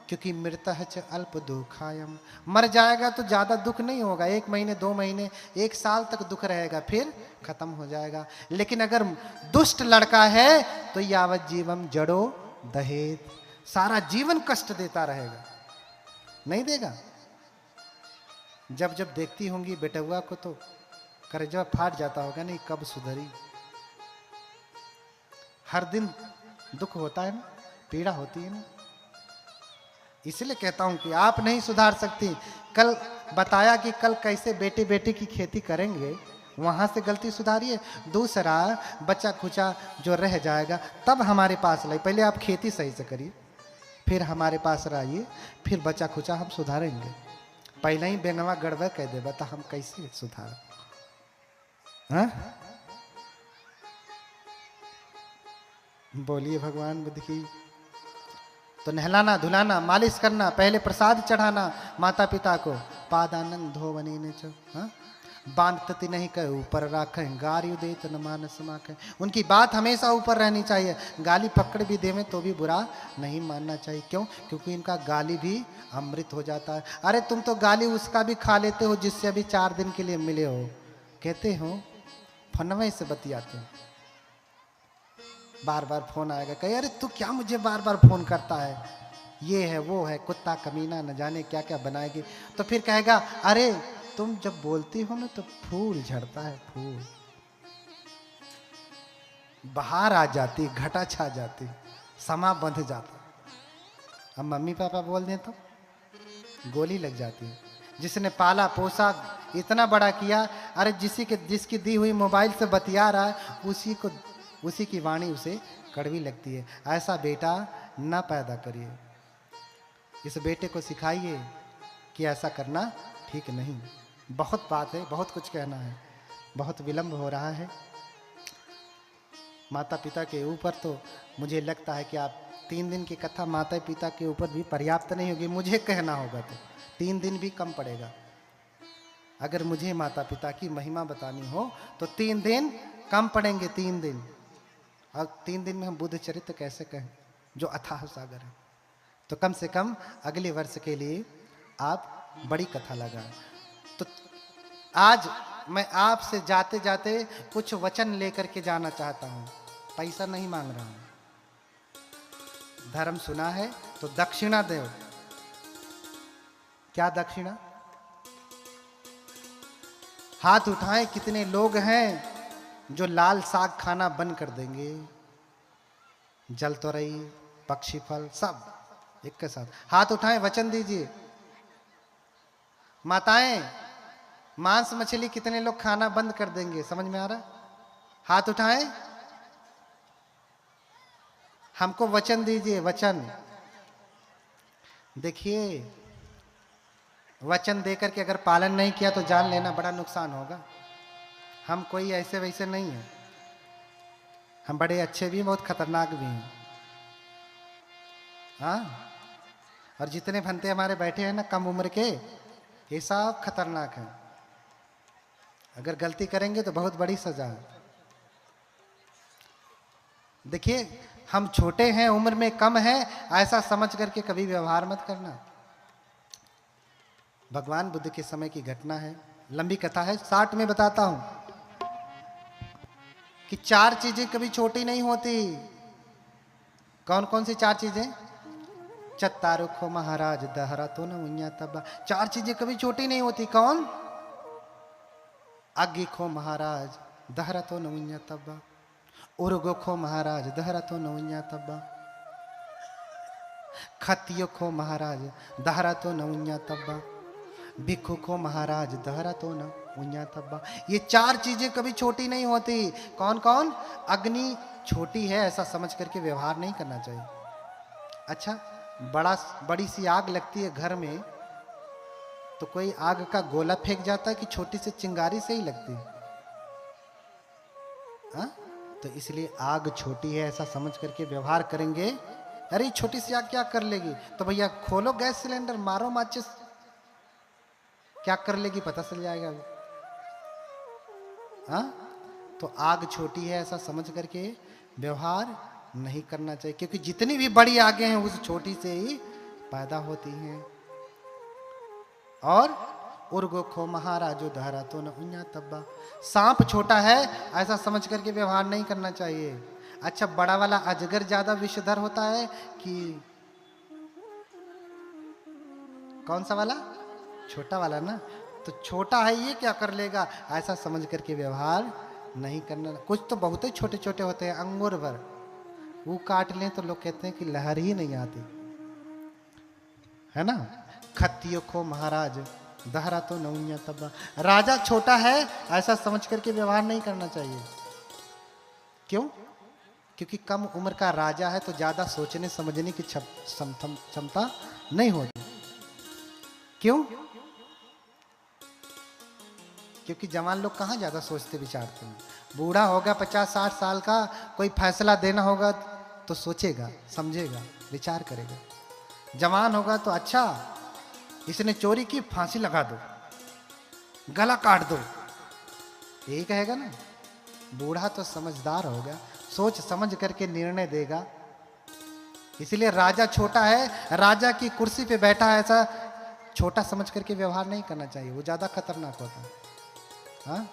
क्योंकि मृतः च अल्प दुखायम, मर जाएगा तो ज्यादा दुख नहीं होगा, 1 महीने 2 महीने 1 साल तक दुख रहेगा, फिर खत्म हो जाएगा। लेकिन अगर दुष्ट लड़का है तो यावत जीवम जड़ो दहेत, सारा जीवन कष्ट देता रहेगा, नहीं देगा। जब जब देखती होंगी बेटुआ को तो कलेजा फाट जाता होगा, नहीं कब सुधरी। हर दिन दुख होता है ना, पीड़ा होती है ना। इसलिए कहता हूं कि आप नहीं सुधार सकती। कल बताया कि कल कैसे बेटे बेटी की खेती करेंगे, वहां से गलती सुधारिए। दूसरा, बच्चा खुचा जो रह जाएगा तब हमारे पास लाइए। पहले आप खेती सही से करिए, फिर हमारे पास रहिए, फिर बच्चा खुचा हम सुधारेंगे। पहले ही बेंगवा गड़बड़ कह देगा तो हम कैसे सुधार? हाँ, बोलिए भगवान बुद्ध की। तो नहलाना धुलाना मालिश करना, पहले प्रसाद चढ़ाना माता पिता को, पादानंद धोवनी ने चो, हाँ? बांधती नहीं कहे ऊपर राखें, गारी दे तो न मानस माके। उनकी बात हमेशा ऊपर रहनी चाहिए। गाली पकड़ भी देवें तो भी बुरा नहीं मानना चाहिए। क्यों? क्योंकि इनका गाली भी अमृत हो जाता है। अरे तुम तो गाली उसका भी खा लेते हो जिससे अभी 4 दिन के लिए मिले हो, कहते हो फनवे से बतियाते हो, बार बार फोन आएगा, कहे अरे तू क्या मुझे बार बार फोन करता है, ये है वो है, कुत्ता कमीना न जाने क्या क्या बनाएगी। तो फिर कहेगा अरे तुम जब बोलती हो ना तो फूल झड़ता है, फूल बाहर आ जाती, घटा छा जाती, समा बंध जाता। अब मम्मी पापा बोल दें तो गोली लग जाती है। जिसने पाला पोसा इतना बड़ा किया, अरे जिसकी दी हुई मोबाइल से बतिया रहा है उसी की वाणी उसे कड़वी लगती है। ऐसा बेटा ना पैदा करिए। इस बेटे को सिखाइए कि ऐसा करना ठीक नहीं। बहुत बात है, बहुत कुछ कहना है, बहुत विलंब हो रहा है। माता पिता के ऊपर तो मुझे लगता है कि आप 3 दिन की कथा माता पिता के ऊपर भी पर्याप्त नहीं होगी। मुझे कहना होगा तो 3 दिन भी कम पड़ेगा। अगर मुझे माता पिता की महिमा बतानी हो तो 3 दिन कम पड़ेंगे, 3 दिन। और 3 दिन में हम बुद्ध चरित्र कैसे कहें जो अथाह सागर है। तो कम से कम अगले वर्ष के लिए आप बड़ी कथा लगाएं। तो आज मैं आपसे जाते जाते कुछ वचन लेकर के जाना चाहता हूं। पैसा नहीं मांग रहा हूं। धर्म सुना है तो दक्षिणा दो। क्या दक्षिणा? हाथ उठाएं कितने लोग हैं जो लाल साग खाना बंद कर देंगे। जल तोरई, पक्षी फल सब एक के साथ हाथ उठाएं, वचन दीजिए। माताएं, मांस मछली कितने लोग खाना बंद कर देंगे? समझ में आ रहा? हाथ उठाएं, हमको वचन दीजिए, वचन। देखिए, वचन देकर के अगर पालन नहीं किया तो जान लेना बड़ा नुकसान होगा। हम कोई ऐसे वैसे नहीं है, हम बड़े अच्छे भी, बहुत खतरनाक भी हैं। हाँ, और जितने भंते हमारे बैठे हैं ना कम उम्र के, ये सब खतरनाक हैं। अगर गलती करेंगे तो बहुत बड़ी सजा है। देखिए, हम छोटे हैं, उम्र में कम है, ऐसा समझ करके कभी व्यवहार मत करना। भगवान बुद्ध के समय की घटना है, लंबी कथा है, 60 में बताता हूं कि 4 चीजें कभी छोटी नहीं होती। कौन कौन सी 4 चीजें? चत्तारो खो महाराज दहरा तो न उन्या तब्बा। 4 चीजें कभी छोटी नहीं होती। कौन? अग्गी खो महाराज दहरा तो न उन्या तब्बा, उर्गो खो महाराज दहरा तो न उन्या तब्बा, खतियो खो महाराज दहरा तो न उन्या तब्बा, भिक्खु खो महाराज दहरा तो न उन्या तब्बा। ये 4 चीजें कभी छोटी नहीं होती। कौन कौन? अग्नि छोटी है ऐसा समझ करके व्यवहार नहीं करना चाहिए। अच्छा, बड़ी सी आग लगती है घर में तो कोई आग का गोला फेंक जाता है कि छोटी सी चिंगारी से ही लगती है? हाँ? तो इसलिए आग छोटी है ऐसा समझ करके व्यवहार करेंगे। अरे छोटी सी आग क्या कर लेगी? तो भैया खोलो गैस सिलेंडर, मारो माचिस, क्या कर लेगी पता चल जाएगा। हाँ? तो आग छोटी है ऐसा समझ करके व्यवहार नहीं करना चाहिए, क्योंकि जितनी भी बड़ी आगे हैं उस छोटी से ही पैदा होती हैं। और उर्गो खो महाराजो धरा तो न उन्या तब्बा। सांप छोटा है ऐसा समझ करके व्यवहार नहीं करना चाहिए। अच्छा, बड़ा वाला अजगर ज्यादा विषधर होता है कि कौन सा वाला? छोटा वाला ना। तो छोटा है ये क्या कर लेगा ऐसा समझ करके व्यवहार नहीं करना। कुछ तो बहुत ही छोटे छोटे होते हैं, अंगूर भर, वो काट लें तो लोग कहते हैं कि लहर ही नहीं आती है ना। खत्तियों को महाराज दहरा तो नौनिया तब्बा। राजा छोटा है ऐसा समझ करके व्यवहार नहीं करना चाहिए। क्यों? क्योंकि कम उम्र का राजा है तो ज्यादा सोचने समझने की क्षमता नहीं होती। क्यों? क्योंकि जवान लोग कहाँ ज्यादा सोचते विचारते हैं। बूढ़ा होगा 50-60 साल का, कोई फैसला देना होगा तो सोचेगा, समझेगा, विचार करेगा। जवान होगा तो अच्छा इसने चोरी की, फांसी लगा दो, गला काट दो, यही कहेगा ना। बूढ़ा तो समझदार होगा, सोच समझ करके निर्णय देगा। इसलिए राजा छोटा है, राजा की कुर्सी पे बैठा है, ऐसा छोटा समझ करके व्यवहार नहीं करना चाहिए, वो ज्यादा खतरनाक होता है। हाँ?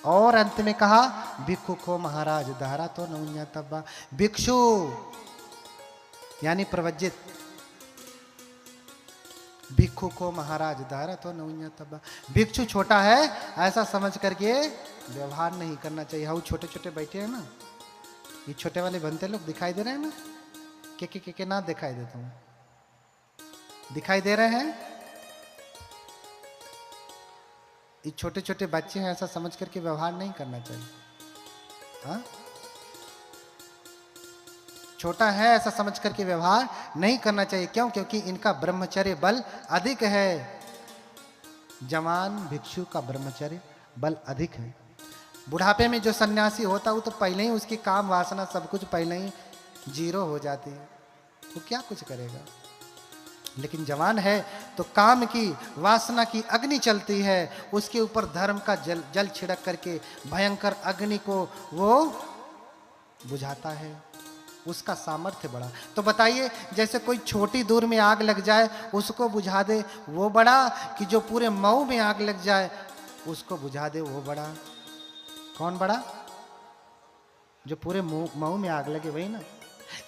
और अंत में कहा भिक्षु को महाराज दहरा तो नौनिया तब्बा। भिक्षु यानी प्रवज्जित, भिक्षु को महाराज दहरा तो नौनिया तब्बा। भिक्षु छोटा है ऐसा समझ करके व्यवहार नहीं करना चाहिए। हाँ, छोटे छोटे बैठे हैं ना, ये छोटे वाले बनते लोग दिखाई दे रहे हैं ना, के ना दिखाई देता हूँ, दिखाई दे रहे हैं। ये छोटे छोटे बच्चे हैं ऐसा समझ करके व्यवहार नहीं करना चाहिए। हाँ? छोटा है ऐसा समझ करके व्यवहार नहीं करना चाहिए। क्यों? क्योंकि इनका ब्रह्मचर्य बल अधिक है। जवान भिक्षु का ब्रह्मचर्य बल अधिक है। बुढ़ापे में जो सन्यासी होता है वो तो पहले ही उसकी काम वासना सब कुछ पहले ही जीरो हो जाती है, वो क्या कुछ करेगा। लेकिन जवान है तो काम की वासना की अग्नि चलती है, उसके ऊपर धर्म का जल छिड़क करके भयंकर अग्नि को वो बुझाता है, उसका सामर्थ्य बड़ा। तो बताइए, जैसे कोई छोटी दूर में आग लग जाए उसको बुझा दे वो बड़ा, कि जो पूरे मऊ में आग लग जाए उसको बुझा दे वो बड़ा? कौन बड़ा? जो पूरे मऊ में आग लगे वही ना।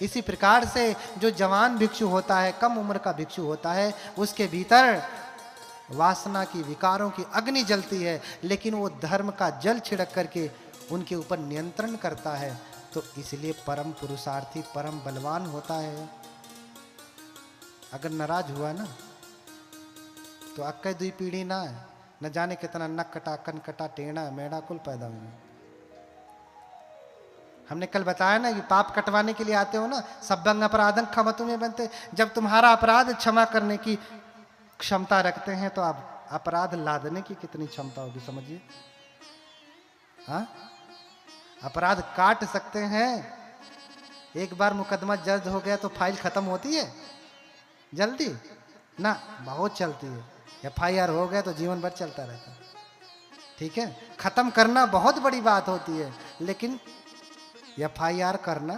इसी प्रकार से जो जवान भिक्षु होता है, कम उम्र का भिक्षु होता है, उसके भीतर वासना की, विकारों की अग्नि जलती है, लेकिन वो धर्म का जल छिड़क करके उनके ऊपर नियंत्रण करता है। तो इसलिए परम पुरुषार्थी, परम बलवान होता है। अगर नाराज हुआ ना तो अक्के दुई पीढ़ी ना है, न जाने कितना नक कटा, कन कटा, टेढ़ा मेढ़ा कुल पैदा हुए। हमने कल बताया ना कि पाप कटवाने के लिए आते हो ना, सब्बंग अपराधं क्षमतु में बनते। जब तुम्हारा अपराध क्षमा करने की क्षमता रखते हैं तो आप अपराध लादने की कितनी क्षमता होगी समझिए। हाँ, अपराध काट सकते हैं। एक बार मुकदमा दर्ज हो गया तो फाइल खत्म होती है जल्दी ना, बहुत चलती है। FIR हो गया तो जीवन भर चलता रहता है। ठीक है, खत्म करना बहुत बड़ी बात होती है, लेकिन FIR करना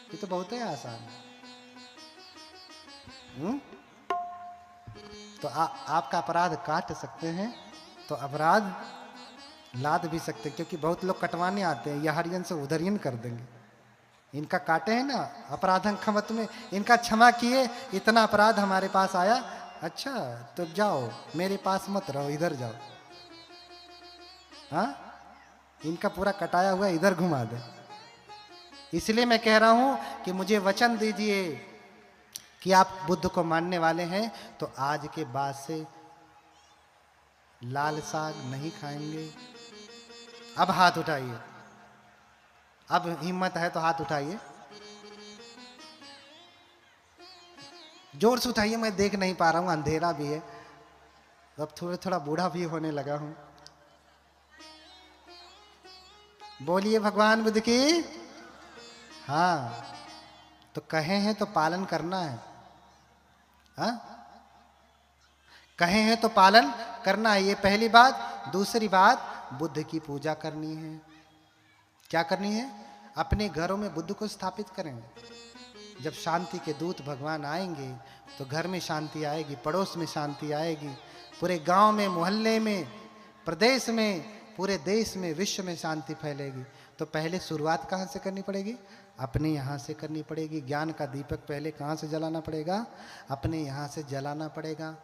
ये तो बहुत ही आसान है। तो आपका अपराध काट सकते हैं तो अपराध लाद भी सकते हैं, क्योंकि बहुत लोग कटवाने आते हैं, यह हरियन से उधरियन कर देंगे। इनका काटे हैं ना अपराधं क्षमत में, इनका क्षमा किए, इतना अपराध हमारे पास आया, अच्छा तो जाओ मेरे पास मत रहो, इधर जाओ। हाँ, इनका पूरा कटाया हुआ इधर घुमा दे। इसलिए मैं कह रहा हूं कि मुझे वचन दीजिए कि आप बुद्ध को मानने वाले हैं तो आज के बाद से लाल साग नहीं खाएंगे। अब हाथ उठाइए, अब हिम्मत है तो हाथ उठाइए, जोर से उठाइए। मैं देख नहीं पा रहा हूं, अंधेरा भी है, अब थोड़ा थोड़ा बूढ़ा भी होने लगा हूं। बोलिए भगवान बुद्ध की। हाँ, तो कहे हैं तो पालन करना है। हाँ, कहे हैं तो पालन करना है, ये पहली बात। दूसरी बात, बुद्ध की पूजा करनी है। क्या करनी है? अपने घरों में बुद्ध को स्थापित करें। जब शांति के दूत भगवान आएंगे तो घर में शांति आएगी, पड़ोस में शांति आएगी, पूरे गांव में, मोहल्ले में, प्रदेश में, पूरे देश में, विश्व में शांति फैलेगी। तो पहले शुरुआत कहाँ से करनी पड़ेगी? अपने यहाँ से करनी पड़ेगी। ज्ञान का दीपक पहले कहाँ से जलाना पड़ेगा? अपने यहाँ से जलाना पड़ेगा।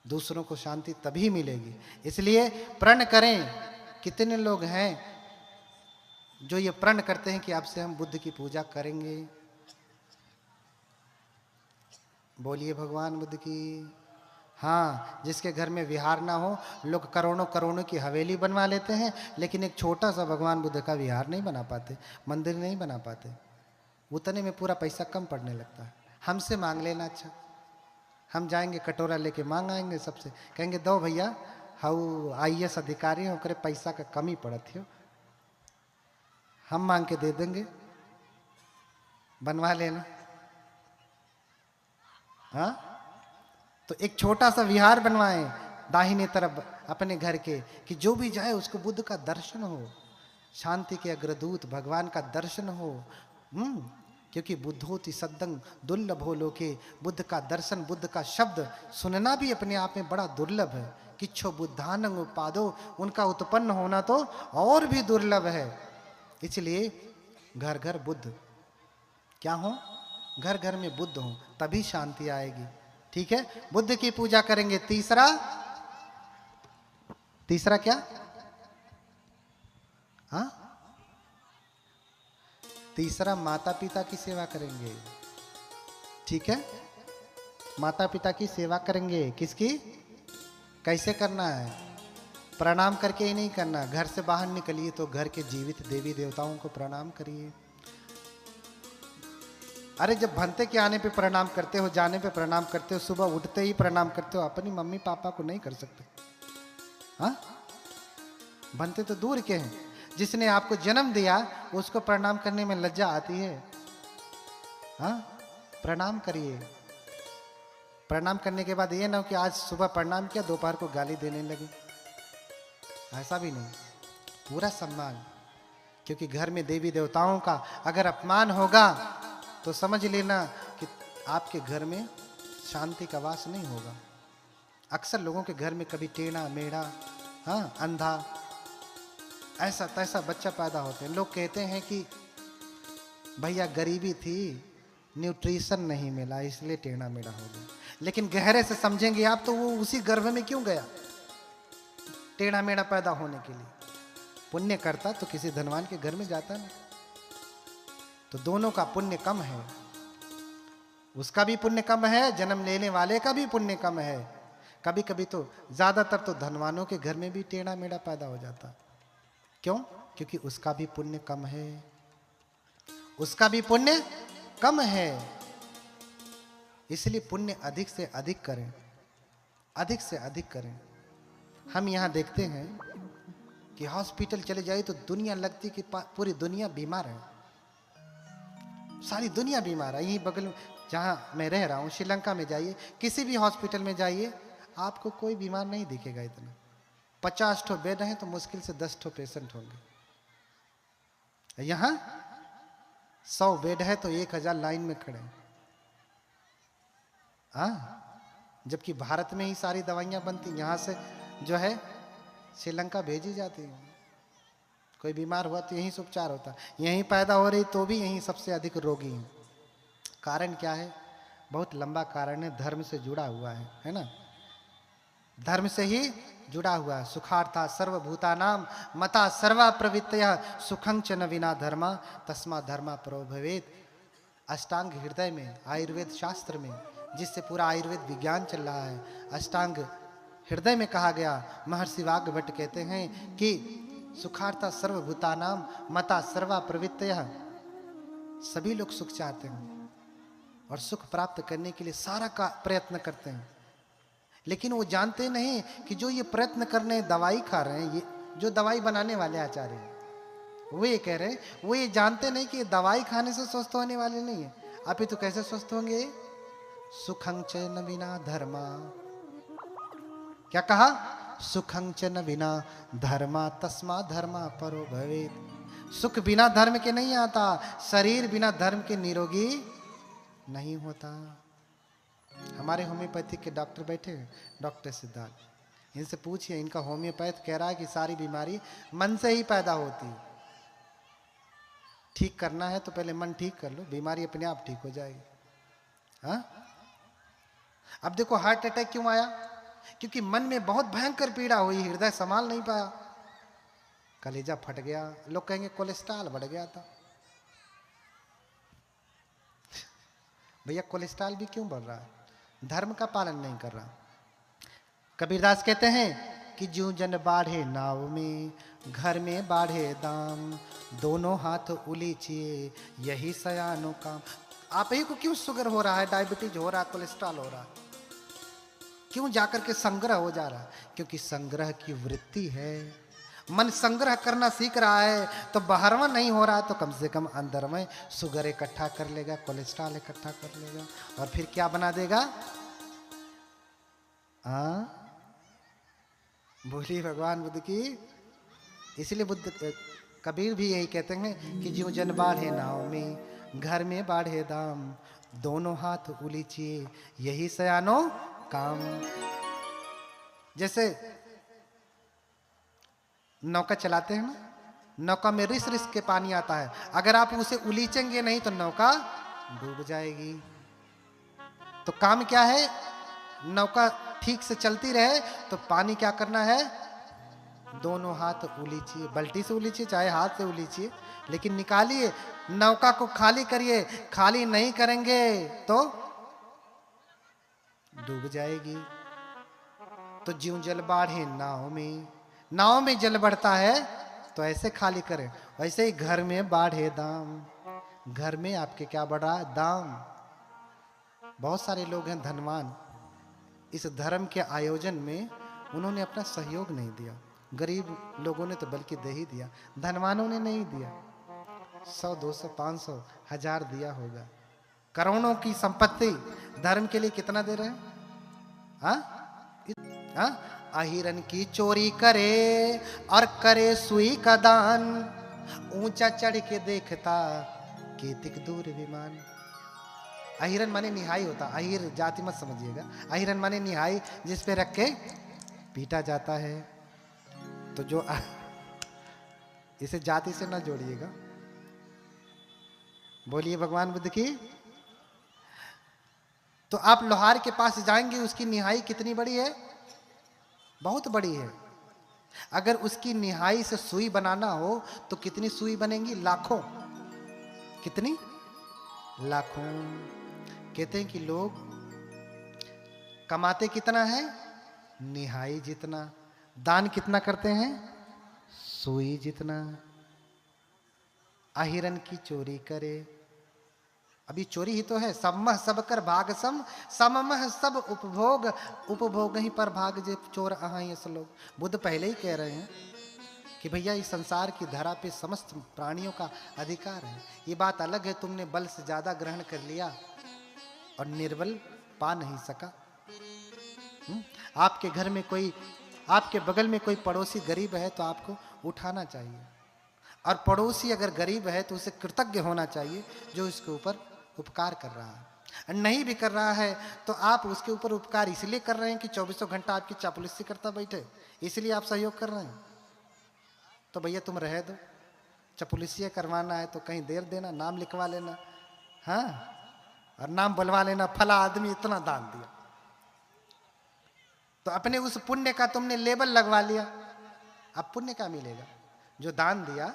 दूसरों को शांति तभी मिलेगी। इसलिए प्रण करें। कितने लोग हैं जो ये प्रण करते हैं कि अब से हम बुद्ध की पूजा करेंगे? बोलिए भगवान बुद्ध की। हाँ, जिसके घर में विहार ना हो, लोग करोड़ों करोड़ों की हवेली बनवा लेते हैं, लेकिन एक छोटा सा भगवान बुद्ध का विहार नहीं बना पाते, मंदिर नहीं बना पाते। उतने में पूरा पैसा कम पड़ने लगता है। हमसे मांग लेना अच्छा। हम जाएंगे कटोरा लेके मांग आएंगे सबसे, कहेंगे दो भैया, हाउ IAS अधिकारी होकर पैसा का कमी पड़त हो, हम मांग के दे देंगे, बनवा लेना। हाँ, तो एक छोटा सा विहार बनवाएं दाहिने तरफ अपने घर के, कि जो भी जाए उसको बुद्ध का दर्शन हो, शांति के अग्रदूत भगवान का दर्शन हो। क्योंकि बुद्धोति सद्दं दुर्लभो लोके, बुद्ध का दर्शन, बुद्ध का शब्द सुनना भी अपने आप में बड़ा दुर्लभ है। किच्छो बुद्धानंग उपादो, उनका उत्पन्न होना तो और भी दुर्लभ है। इसलिए घर घर बुद्ध क्या हो? घर घर में बुद्ध हो, तभी शांति आएगी। ठीक है, बुद्ध की पूजा करेंगे। तीसरा क्या? हाँ, तीसरा माता पिता की सेवा करेंगे। ठीक है, माता पिता की सेवा करेंगे। किसकी? कैसे करना है? प्रणाम करके ही नहीं करना। घर से बाहर निकलिए तो घर के जीवित देवी देवताओं को प्रणाम करिए। अरे जब भंते के आने पे प्रणाम करते हो, जाने पे प्रणाम करते हो, सुबह उठते ही प्रणाम करते हो, अपनी मम्मी पापा को नहीं कर सकते? हाँ, भंते तो दूर के हैं। जिसने आपको जन्म दिया उसको प्रणाम करने में लज्जा आती है? हाँ, प्रणाम करिए। प्रणाम करने के बाद ये ना हो कि आज सुबह प्रणाम किया, दोपहर को गाली देने लगे। ऐसा भी नहीं, पूरा सम्मान। क्योंकि घर में देवी देवताओं का अगर अपमान होगा तो समझ लेना कि आपके घर में शांति का वास नहीं होगा। अक्सर लोगों के घर में कभी टेढ़ा मेढ़ा, हाँ, अंधा, ऐसा तैसा बच्चा पैदा होते हैं। लोग कहते हैं कि भैया गरीबी थी, न्यूट्रिशन नहीं मिला इसलिए टेढ़ा मेढ़ा हो गया। लेकिन गहरे से समझेंगे आप तो वो उसी गर्भ में क्यों गया टेढ़ा मेढ़ा पैदा होने के लिए? पुण्य करता तो किसी धनवान के घर में जाता ना। तो दोनों का पुण्य कम है, उसका भी पुण्य कम है, जन्म लेने वाले का भी पुण्य कम है। कभी कभी तो ज्यादातर तो धनवानों के घर में भी टेढ़ा मेढ़ा पैदा हो जाता। क्यों? क्योंकि उसका भी पुण्य कम है, उसका भी पुण्य कम है। इसलिए पुण्य अधिक से अधिक करें, अधिक से अधिक करें। हम यहाँ देखते हैं कि हॉस्पिटल चले जाए तो दुनिया लगती कि पूरी दुनिया बीमार है, सारी दुनिया बीमार है। यही बगल में जहाँ मैं रह रहा हूँ, श्रीलंका में जाइए, किसी भी हॉस्पिटल में जाइए, आपको कोई बीमार नहीं दिखेगा। इतना 50 ठो बेड हैं तो मुश्किल से 10 ठो पेशेंट होंगे। यहाँ 100 बेड है तो 1000 लाइन में खड़े हैं। हाँ, जबकि भारत में ही सारी दवाइयाँ बनती, यहाँ से जो है श्रीलंका भेजी जाती है। कोई बीमार हुआ तो यहीं से उपचार होता, यहीं पैदा हो रही तो भी यहीं सबसे अधिक रोगी हैं। कारण क्या है? बहुत लंबा कारण है, धर्म से जुड़ा हुआ है ना? धर्म से ही जुड़ा हुआ है। सुखार्था सर्वभूतानाम मता सर्वा प्रवृत्तयः सुखं च न विना धर्मा तस्मा धर्मा परो भवेत्। अष्टांग हृदय में, आयुर्वेद शास्त्र में, जिससे पूरा आयुर्वेद विज्ञान चल रहा है, अष्टांग हृदय में कहा गया। महर्षि वाग्भट कहते हैं कि सुखार्था सर्वभूतानाम मता सर्वा प्रवृत्तयः, सभी लोग सुख चाहते हैं और सुख प्राप्त करने के लिए सारा का प्रयत्न करते हैं, लेकिन वो जानते नहीं कि जो ये प्रयत्न कर रहे हैं, दवाई खा रहे हैं, ये जो दवाई बनाने वाले आचार्य हैं वो ये कह रहे हैं, वो ये जानते नहीं कि दवाई खाने से स्वस्थ होने वाले नहीं है। अभी तो कैसे स्वस्थ होंगे? सुखं च न विना धर्मा। क्या कहा? सुखं च न विना धर्मा तस्मा धर्मा परो भवेत्। सुख बिना धर्म के नहीं आता, शरीर बिना धर्म के निरोगी नहीं होता। हमारे होम्योपैथिक के डॉक्टर बैठे हैं, डॉक्टर सिद्धार्थ, इनसे पूछिए, इनका होम्योपैथ कह रहा है कि सारी बीमारी मन से ही पैदा होती है। ठीक करना है तो पहले मन ठीक कर लो, बीमारी अपने आप ठीक हो जाएगी। हाँ, अब देखो हार्ट अटैक क्यों आया? क्योंकि मन में बहुत भयंकर पीड़ा हुई, हृदय संभाल नहीं पाया, कलेजा फट गया। लोग कहेंगे कोलेस्ट्रॉल बढ़ गया था। भैया कोलेस्ट्रॉल भी क्यों बढ़ रहा है? धर्म का पालन नहीं कर रहा। कबीरदास कहते हैं कि जूं जन बाढ़े नाव में, घर में बाढ़े दाम, दोनों हाथ उलीचिए यही सयानो काम। आप ही को क्यों शुगर हो रहा है, डायबिटीज हो रहा है, कोलेस्ट्रॉल हो रहा है? क्यों जाकर के संग्रह हो जा रहा है? क्योंकि संग्रह की वृत्ति है। मन संग्रह करना सीख रहा है तो बाहरवा नहीं हो रहा, तो कम से कम अंदर में शुगर इकट्ठा कर लेगा, कोलेस्ट्रॉल इकट्ठा कर लेगा, और फिर क्या बना देगा? बोली भगवान बुद्ध की। इसलिए बुद्ध कबीर भी यही कहते हैं कि ज्यों जन बाढ़े नाव में, घर में बाढ़े दाम, दोनों हाथ उलीचिए यही सयानो काम। जैसे नौका चलाते हैं ना, नौका में रिस रिस के पानी आता है, अगर आप उसे उलीचेंगे नहीं तो नौका डूब जाएगी। तो काम क्या है? नौका ठीक से चलती रहे तो पानी क्या करना है? दोनों हाथ उलीचिए, बाल्टी से उलीचिए चाहे हाथ से उलीचिए, लेकिन निकालिए, नौका को खाली करिए। खाली नहीं करेंगे तो डूब जाएगी। तो ज्यों जल बाढ़े नाव में, नाव में जल बढ़ता है तो ऐसे खाली करें। वैसे ही घर में बाढ़े दाम, घर में आपके क्या बढ़ रहा है? दाम। बहुत सारे लोग हैं धनवान, इस धर्म के आयोजन में उन्होंने अपना सहयोग नहीं दिया। गरीब लोगों ने तो बल्कि दे ही दिया, धनवानों ने नहीं दिया। 100, 200, 500, 1000 दिया होगा। करोड़ों की संपत्ति धर्म के लिए कितना दे रहे हैं? हाँ, अहिरन की चोरी करे और करे सुई का दान, ऊंचा चढ़ के देखता केतिक दूर विमान। अहिरन माने निहाई होता, अहिर जाति मत समझिएगा, अहिरन माने निहाई, जिस पे रख के पीटा जाता है। तो जो इसे जाति से ना जोड़िएगा। बोलिए भगवान बुद्ध की। तो आप लोहार के पास जाएंगे, उसकी निहाई कितनी बड़ी है? बहुत बड़ी है। अगर उसकी निहाई से सुई बनाना हो तो कितनी सुई बनेंगी? लाखों। कितनी? लाखों। कहते हैं कि लोग कमाते कितना है? निहाई जितना। दान कितना करते हैं? सुई जितना। अहिरन की चोरी करे, अभी चोरी ही तो है। समह सब कर भाग सम, सममह सब उपभोग, उपभोग ही पर भाग जे चोर अहाँ ये लोग। बुद्ध पहले ही कह रहे हैं कि भैया इस संसार की धरा पे समस्त प्राणियों का अधिकार है। ये बात अलग है तुमने बल से ज्यादा ग्रहण कर लिया और निर्बल पा नहीं सका। आपके घर में कोई, आपके बगल में कोई पड़ोसी गरीब है तो आपको उठाना चाहिए, और पड़ोसी अगर गरीब है तो उसे कृतज्ञ होना चाहिए जो इसके ऊपर उपकार कर रहा है। नहीं भी कर रहा है तो आप उसके ऊपर उपकार इसलिए कर रहे हैं कि 24 घंटा आपकी चापलूसी करता बैठे, इसलिए आप सहयोग कर रहे हैं। तो भैया तुम रह दो, चापलूसी करवाना है तो कहीं देर देना, नाम लिखवा लेना, हाँ, और नाम बुलवा लेना, फला आदमी इतना दान दिया। तो अपने उस पुण्य का तुमने लेबल लगवा लिया। अब पुण्य क्या मिलेगा? जो दान दिया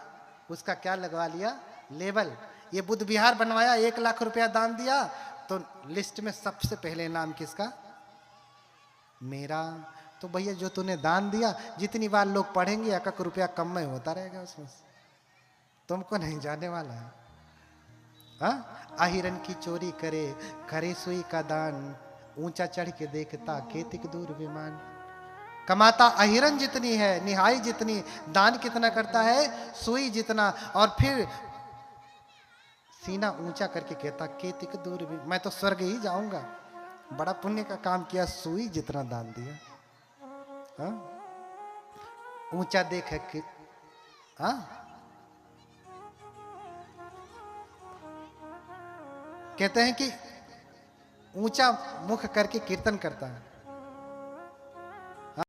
उसका क्या लगवा लिया? लेबल। ये बुद्ध विहार बनवाया, 1 लाख रुपया दान दिया, तो लिस्ट में सबसे पहले नाम किसका? मेरा। तो भैया जो तूने दान दिया, जितनी बार लोग पढ़ेंगे 1 रुपया कम में होता रहेगा उसमें, तुमको नहीं जाने वाला है। हाँ, अहिरन की चोरी करे, करे सुई का दान, ऊंचा चढ़ के देखता केतिक दूर विमान। कमाता अहिरन जितनी है, निहाई जितनी, दान कितना करता है? सुई जितना, और फिर सीना ऊंचा करके कहता केतिक दूर भी, मैं तो स्वर्ग ही जाऊंगा, बड़ा पुण्य का काम किया, सुई जितना दान दिया। हाँ? ऊंचा देख के, हाँ, कहते हैं कि ऊंचा मुख करके कीर्तन करता है।